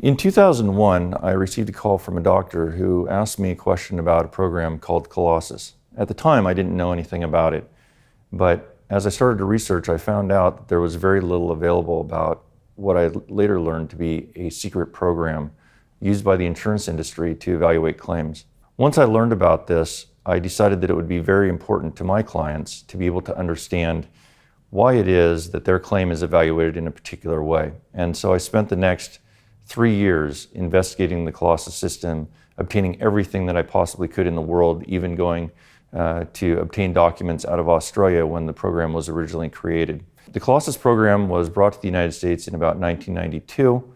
In 2001, I received a call from a doctor who asked me a question about a program called Colossus. At the time, I didn't know anything about it, but as I started to research, I found out that there was very little available about what I later learned to be a secret program used by the insurance industry to evaluate claims. Once I learned about this, I decided that it would be very important to my clients to be able to understand why it is that their claim is evaluated in a particular way. And so I spent the next 3 years investigating the Colossus system, obtaining everything that I possibly could in the world, even going to obtain documents out of Australia when the program was originally created. The Colossus program was brought to the United States in about 1992,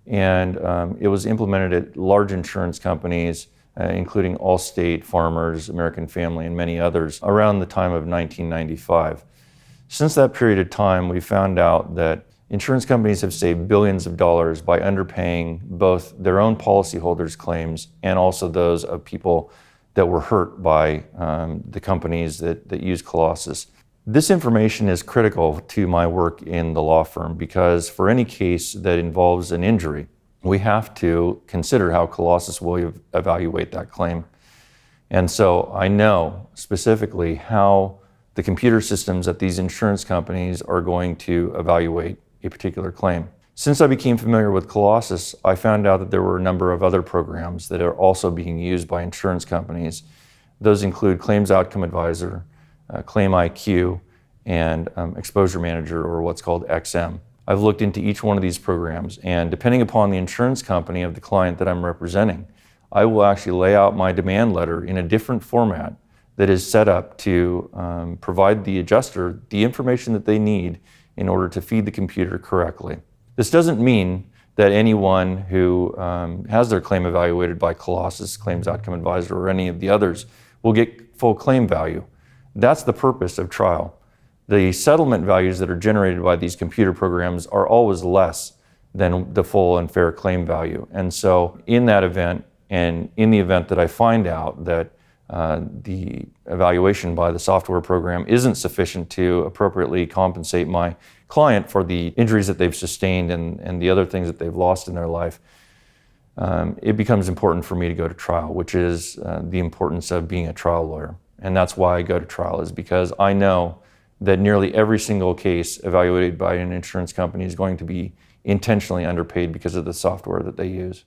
and it was implemented at large insurance companies, including Allstate, Farmers, American Family, and many others, around the time of 1995. Since that period of time, we found out that insurance companies have saved billions of dollars by underpaying both their own policyholders' claims and also those of people that were hurt by the companies that use Colossus. This information is critical to my work in the law firm because for any case that involves an injury, we have to consider how Colossus will evaluate that claim. And so I know specifically how the computer systems at these insurance companies are going to evaluate a particular claim. Since I became familiar with Colossus, I found out that there were a number of other programs that are also being used by insurance companies. Those include Claims Outcome Advisor, ClaimIQ, and Exposure Manager, or what's called XM. I've looked into each one of these programs, and depending upon the insurance company of the client that I'm representing, I will actually lay out my demand letter in a different format that is set up to provide the adjuster the information that they need in order to feed the computer correctly. This doesn't mean that anyone who has their claim evaluated by Colossus, Claims Outcome Advisor, or any of the others will get full claim value. That's the purpose of trial. The settlement values that are generated by these computer programs are always less than the full and fair claim value. And so in that event, and in the event that I find out that the evaluation by the software program isn't sufficient to appropriately compensate my client for the injuries that they've sustained and the other things that they've lost in their life, it becomes important for me to go to trial, which is the importance of being a trial lawyer. And that's why I go to trial, is because I know that nearly every single case evaluated by an insurance company is going to be intentionally underpaid because of the software that they use.